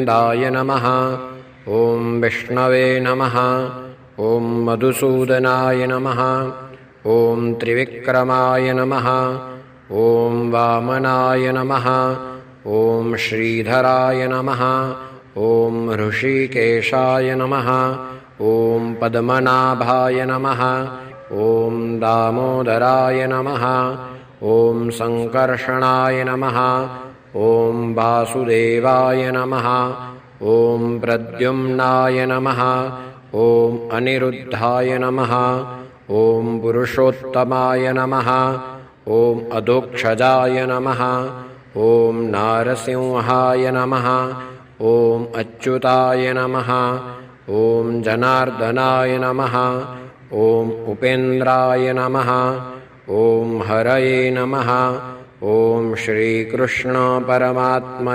गोविन्दाय नमः। ॐ विष्णवे नमः। ॐ मधुसूदनाय नमः। ॐ त्रिविक्रमाय नमः। ॐ वामनाय नमः। ॐ श्रीधराय नमः। ॐ ऋषिकेशाय नमः। ॐ पद्मनाभाय नमः। ॐ दामोदराय नमः। ॐ सङ्कर्षणाय नमः। ॐ वासुदेवाय नमः। ॐ प्रद्युम्नाय नमः। ॐ अनिरुद्धाय नमः। ॐ पुरुषोत्तमाय नमः। ॐ अधोक्षजाय नमः। ॐ नारसिंहाय नमः। ॐ अच्युताय नमः। ॐ जनार्दनाय नमः। ॐ उपेन्द्राय नमः। ॐ हरये नमः। ॐ श्रीकृष्ण परमात्मा